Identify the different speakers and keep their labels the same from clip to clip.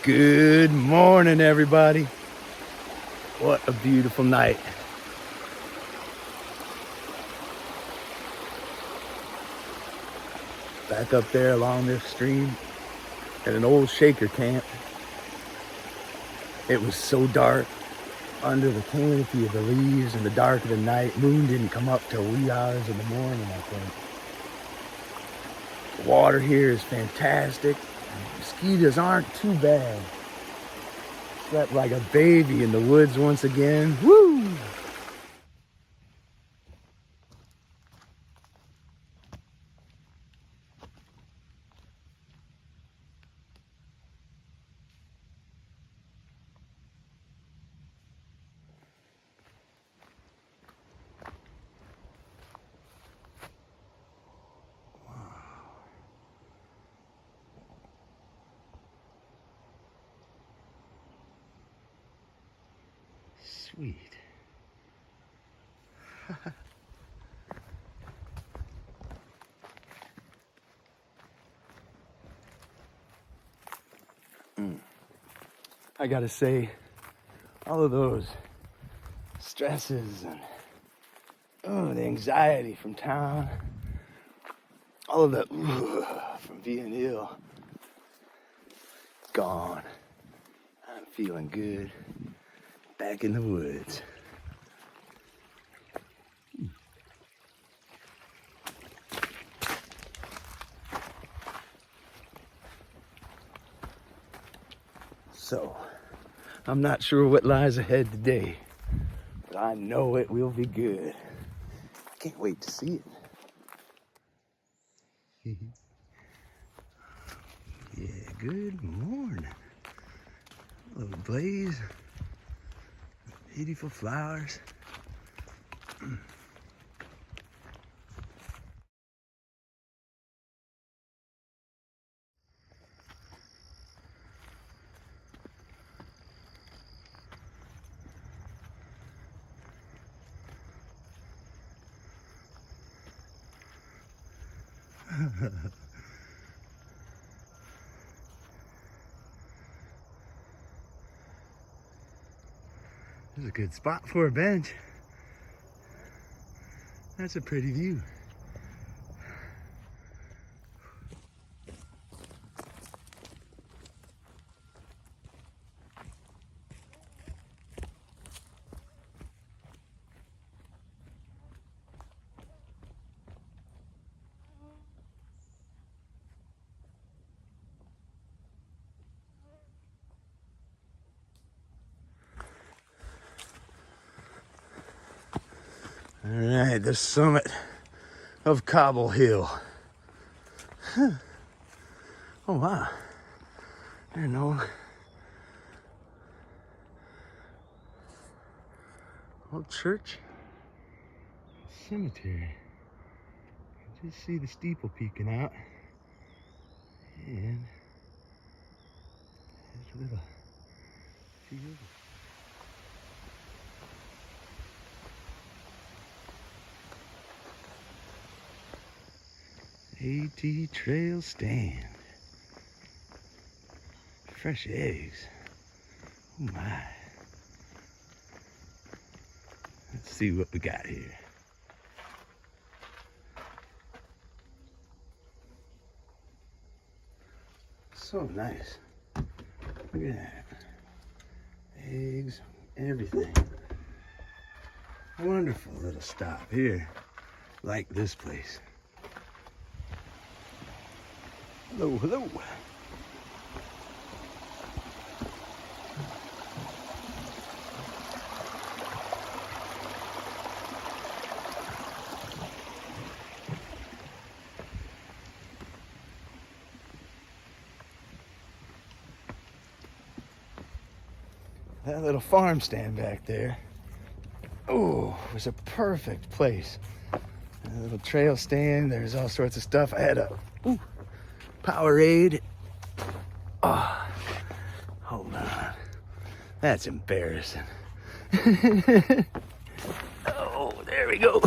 Speaker 1: Good morning, everybody. What a beautiful night. Back up there along this stream at an old shaker camp. It was so dark under the canopy of the leaves in the dark of the night. Moon didn't come up till wee hours in the morning, I think. The water here is fantastic. Mosquitoes aren't too bad. Slept like a baby in the woods once again. Woo! Sweet. I gotta say, all of those stresses and the anxiety from town, all of that from being ill, gone. I'm feeling good. Back in the woods. So, I'm not sure what lies ahead today, but I know it will be good. Can't wait to see it. Yeah, good morning. Little blaze. Beautiful flowers. This is a good spot for a bench. That's a pretty view. All right, the summit of Cobble Hill. Huh. Oh wow, there's no old church, cemetery. I just see the steeple peeking out, and there's a little field. AT Trail Stand. Fresh eggs. Oh my. Let's see what we got here. So nice. Look at that. Eggs, everything. Wonderful little stop here. Like this place. Hello, hello. That little farm stand back there, oh, was a perfect place. A little trail stand, there's all sorts of stuff. I had a Powerade. Oh, hold on. That's embarrassing. Oh, there we go.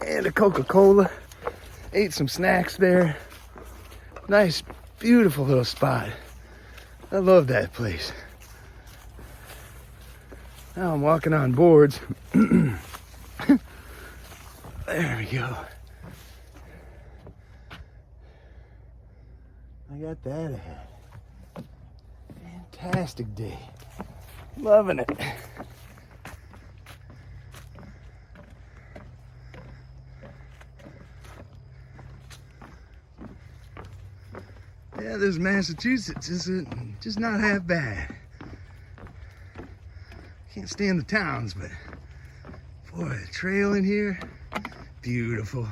Speaker 1: And a Coca-Cola. Ate some snacks there. Nice Beautiful little spot. I love that place. Now I'm walking on boards. There we go. I got that ahead. Fantastic day. Loving it. Yeah, this Massachusetts is just not half bad. Can't stand the towns, but boy, the trail in here, beautiful.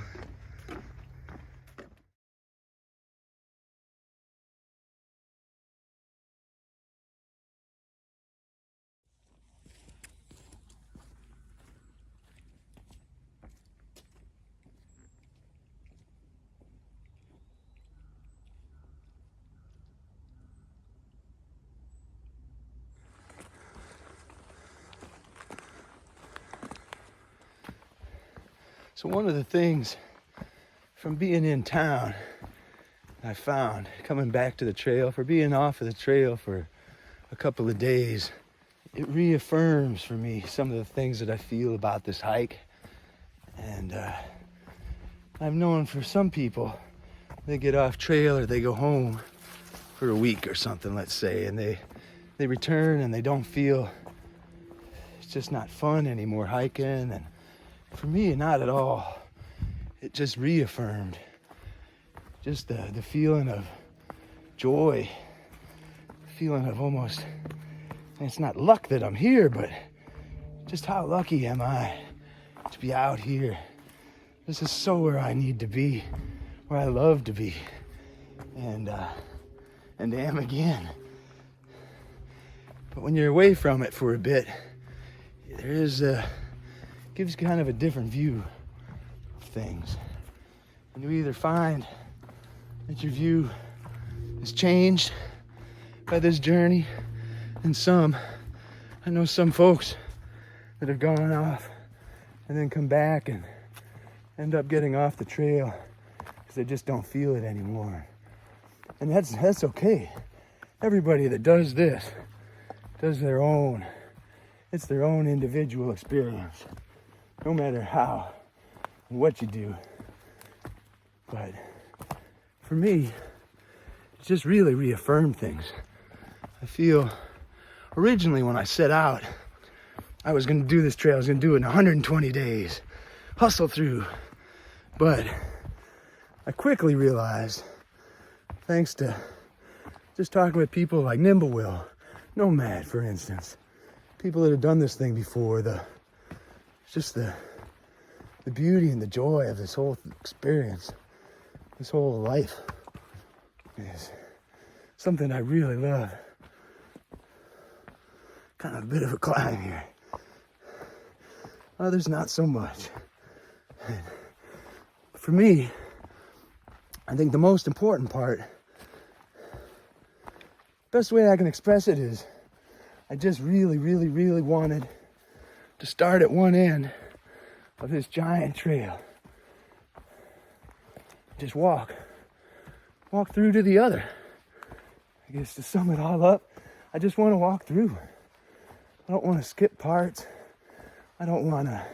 Speaker 1: So one of the things from being in town, I found coming back to the trail, for being off of the trail for a couple of days, it reaffirms for me some of the things that I feel about this hike. And I've known for some people, they get off trail or they go home for a week or something, let's say, and they return and they don't feel, it's just not fun anymore hiking. And for me, not at all. It just reaffirmed just the feeling of joy, feeling of almost, and it's not luck that I'm here, but just how lucky am I to be out here. This is so where I need to be, where I love to be, and am again. But when you're away from it for a bit, there is gives kind of a different view of things. And you either find that your view is changed by this journey, and I know some folks that have gone off and then come back and end up getting off the trail because they just don't feel it anymore. And that's okay. Everybody that does this does it's their own individual experience, no matter how and what you do. But for me, it's just really reaffirmed things. I feel originally when I set out, I was going to do this trail. I was going to do it in 120 days, hustle through. But I quickly realized, thanks to just talking with people like Nimblewill, Nomad, for instance, people that have done this thing before, the beauty and the joy of this whole experience, this whole life is something I really love. Kind of a bit of a climb here. Others not so much. And for me, I think the most important part, best way I can express it is, I just really, really, really wanted to start at one end of this giant trail. Just walk through to the other. I guess to sum it all up, I just want to walk through. I don't want to skip parts. I don't want to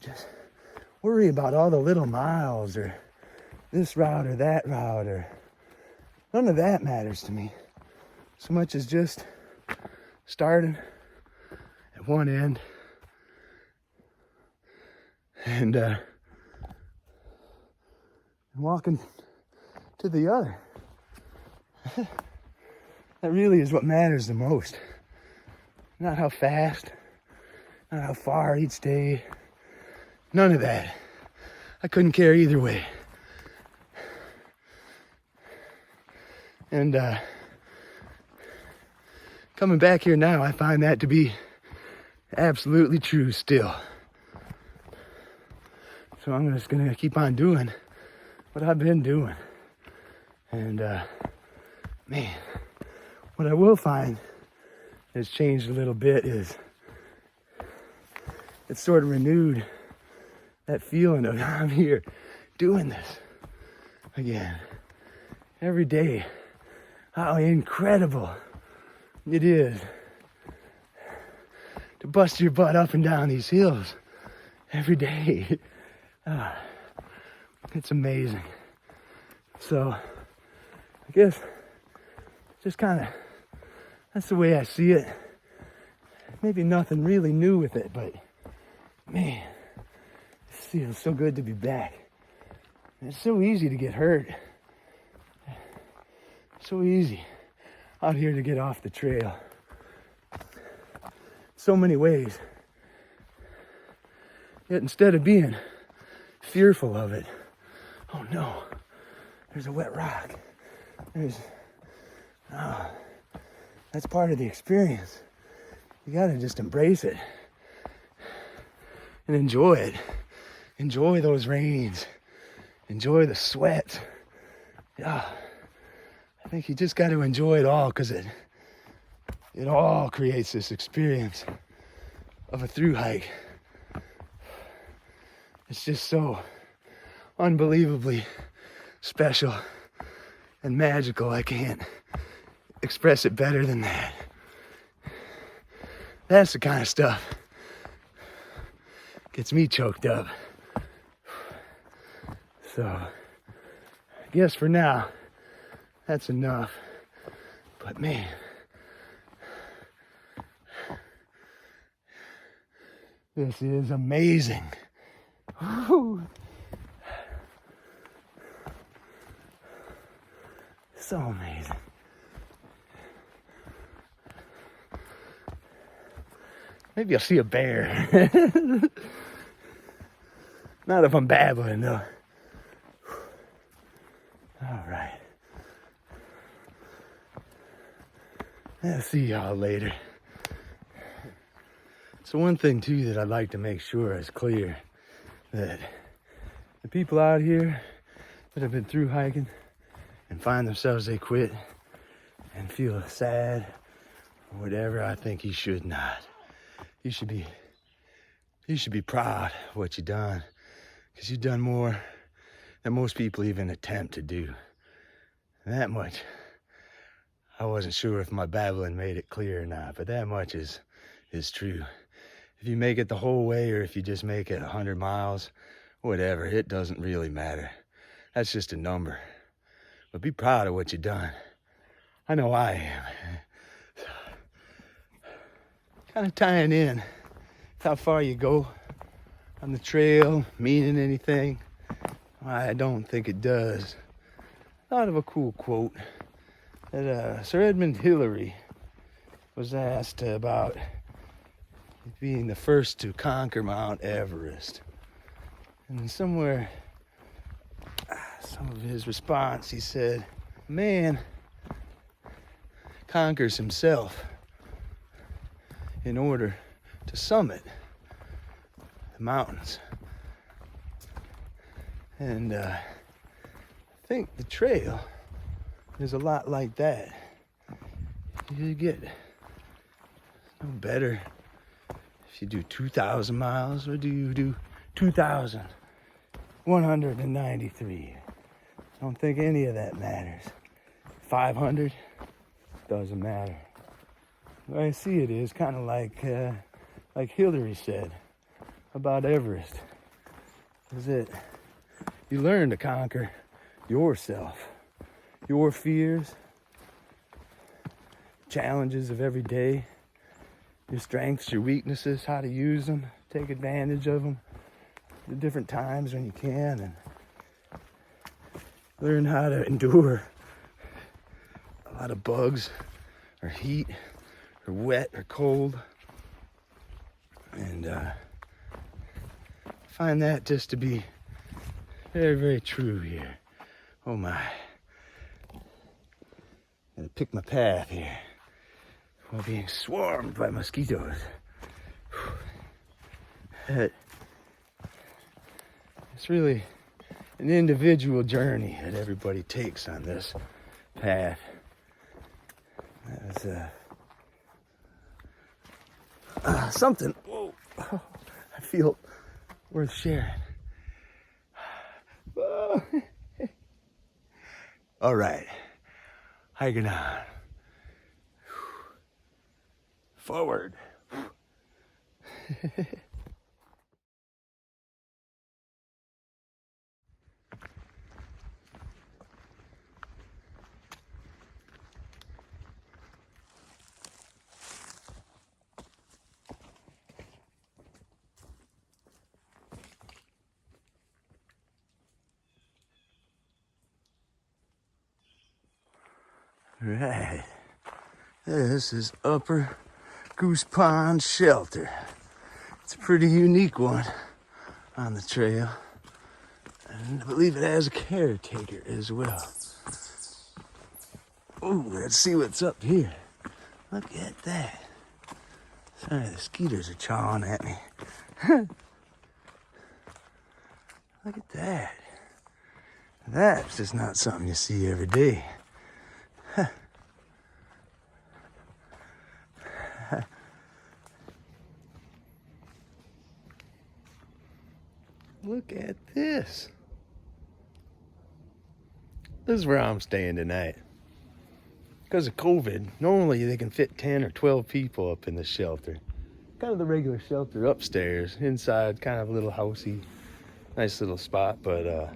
Speaker 1: just worry about all the little miles or this route or that route, or none of that matters to me so much as just starting at one end and walking to the other. That really is what matters the most. Not how fast, not how far each day, none of that. I couldn't care either way. And coming back here now, I find that to be absolutely true still. So I'm just gonna keep on doing what I've been doing. And man, what I will find has changed a little bit is it's sort of renewed that feeling of I'm here doing this again. every day how incredible it is to bust your butt up and down these hills every day. It's amazing. So I guess just kind of, that's the way I see it. Maybe nothing really new with it, but man, it feels so good to be back. It's so easy to get hurt. So easy out here to get off the trail. So many ways. Yet instead of being fearful of it, oh no, there's a wet rock. That's part of the experience. You gotta just embrace it and enjoy it. Enjoy those rains. Enjoy the sweat. Yeah, I think you just got to enjoy it all, because it all creates this experience of a through hike. It's just so unbelievably special and magical. I can't express it better than that. That's the kind of stuff gets me choked up. So I guess for now, that's enough. But man, this is amazing. Woo. So amazing. Maybe I'll see a bear. Not if I'm babbling though. All right. I'll see y'all later. So one thing too that I'd like to make sure is clear, that the people out here that have been through hiking and find themselves they quit and feel sad or whatever, I think you should not. You should be proud of what you done, because you've done more than most people even attempt to do. And that much, I wasn't sure if my babbling made it clear or not, but that much is true. If you make it the whole way, or if you just make it 100 miles, whatever, it doesn't really matter. That's just a number. But be proud of what you've done. I know I am. Kind of tying in how far you go on the trail, meaning anything. I don't think it does. Thought of a cool quote that Sir Edmund Hillary was asked about being the first to conquer Mount Everest. And somewhere, some of his response, he said, man conquers himself in order to summit the mountains. And I think the trail is a lot like that. You get no better if you do 2,000 miles, or do you do 2,193? I don't think any of that matters. 500 doesn't matter. The way I see it is kind of like Hillary said about Everest, is that you learn to conquer yourself, your fears, challenges of every day, your strengths, your weaknesses, how to use them, take advantage of them, the different times when you can, and learn how to endure a lot of bugs or heat or wet or cold. And find that just to be very, very true here. Oh my. Gotta pick my path here while being swarmed by mosquitoes. It's really an individual journey that everybody takes on this path. That was something, whoa, I feel worth sharing. All right, hiking on. Forward. Right. This is Upper Goose Pond Shelter. It's a pretty unique one on the trail. And I believe it has a caretaker as well. Ooh, let's see what's up here. Look at that. Sorry, the skeeters are chawing at me. Look at that. That's just not something you see every day. Look at this. This is where I'm staying tonight. Because of COVID, normally they can fit 10 or 12 people up in the shelter. Kind of the regular shelter upstairs. Inside, kind of a little housey, nice little spot, but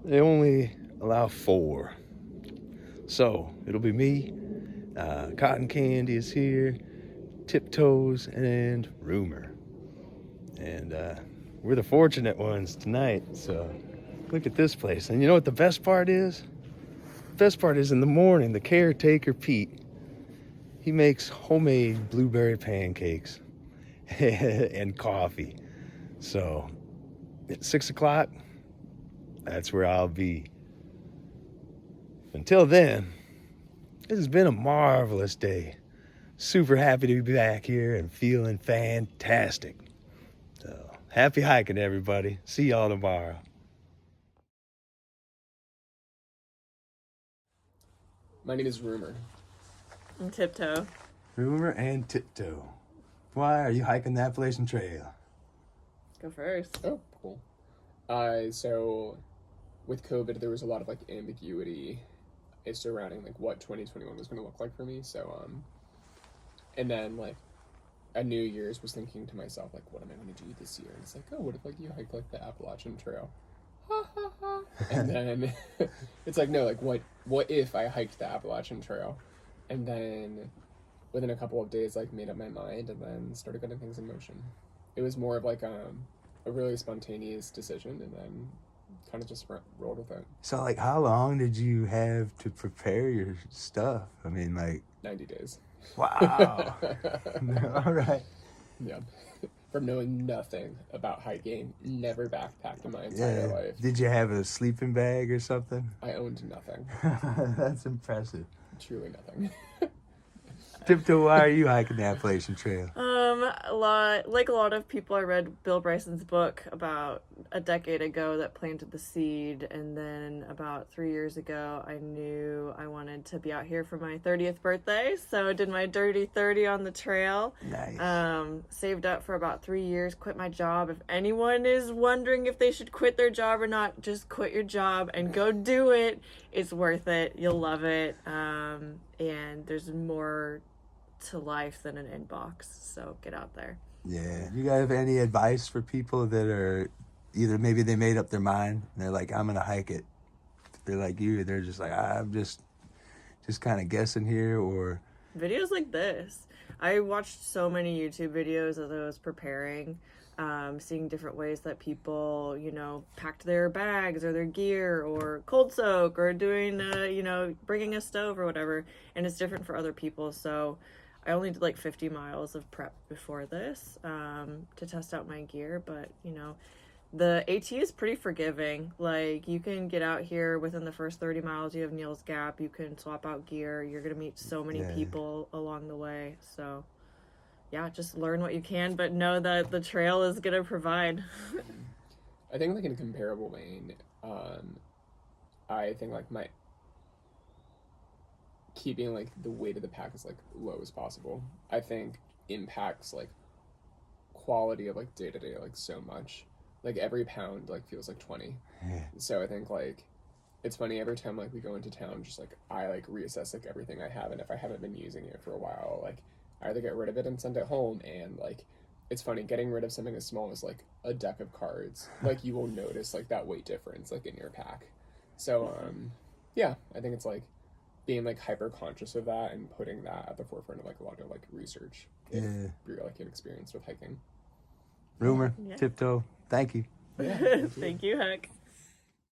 Speaker 1: they only allow 4. So it'll be me, Cotton Candy is here, Tiptoes, and Rumor. And we're the fortunate ones tonight, so look at this place. And you know what the best part is? The best part is in the morning, the caretaker, Pete, he makes homemade blueberry pancakes and coffee. So at 6 o'clock, that's where I'll be. Until then, this has been a marvelous day. Super happy to be back here and feeling fantastic. So happy hiking, everybody. See y'all tomorrow.
Speaker 2: My name is Rumor.
Speaker 3: I'm Tiptoe.
Speaker 1: Rumor and Tiptoe. Why are you hiking the Appalachian Trail?
Speaker 3: Go first.
Speaker 2: Oh, cool. So with COVID, there was a lot of like ambiguity surrounding like what 2021 was going to look like for me. So and then like at New Year's was thinking to myself like, what am I going to do this year? And it's like, oh, what if like you hike like the Appalachian Trail? Ha ha ha. And then it's like, no, like what if I hiked the Appalachian Trail? And then within a couple of days, like made up my mind and then started getting things in motion. It was more of like a really spontaneous decision, and then kind of just rolled with it.
Speaker 1: So, like, how long did you have to prepare your stuff? I mean, like...
Speaker 2: 90 days.
Speaker 1: Wow. All right.
Speaker 2: Yeah. From knowing nothing about hiking, never backpacked in my entire life.
Speaker 1: Did you have a sleeping bag or something?
Speaker 2: I owned nothing.
Speaker 1: That's impressive.
Speaker 2: Truly nothing.
Speaker 1: Tiptoe, why are you hiking the Appalachian Trail?
Speaker 3: Like a lot of people, I read Bill Bryson's book about a decade ago that planted the seed, and then about 3 years ago, I knew I wanted to be out here for my 30th birthday, so I did my Dirty 30 on the trail.
Speaker 1: Nice.
Speaker 3: Saved up for about 3 years, quit my job. If anyone is wondering if they should quit their job or not, just quit your job and go do it. It's worth it. You'll love it. And there's more to life than an inbox, so get out there.
Speaker 1: Yeah. You guys have any advice for people that are either maybe they made up their mind and they're like, I'm gonna hike it? They're like you, they're just like, I'm just kind of guessing here, or
Speaker 3: videos like this. I watched so many YouTube videos as I was preparing, seeing different ways that people, packed their bags or their gear or cold soak or doing, bringing a stove or whatever. And it's different for other people. So I only did like 50 miles of prep before this to test out my gear. But, the AT is pretty forgiving. Like, you can get out here within the first 30 miles. You have Neal's Gap. You can swap out gear. You're going to meet so many people along the way. So, yeah, just learn what you can, but know that the trail is going to provide.
Speaker 2: I think, like, in a comparable vein, I think, like, keeping, like, the weight of the pack as, like, low as possible, I think impacts, like, quality of, like, day-to-day, like, so much. Like, every pound, like, feels like 20.
Speaker 1: Yeah.
Speaker 2: So I think, like, it's funny every time like we go into town, just like I like reassess like everything I have, and if I haven't been using it for a while, like I either get rid of it and send it home. And like it's funny getting rid of something as small as like a deck of cards, like you will notice like that weight difference like in your pack. So yeah, I think it's like being like hyper conscious of that and putting that at the forefront of like a lot of like research if you're like inexperienced with hiking.
Speaker 1: Rumor,
Speaker 3: Yeah.
Speaker 1: Tiptoe, thank you.
Speaker 2: Yeah,
Speaker 3: Thank you, Heck.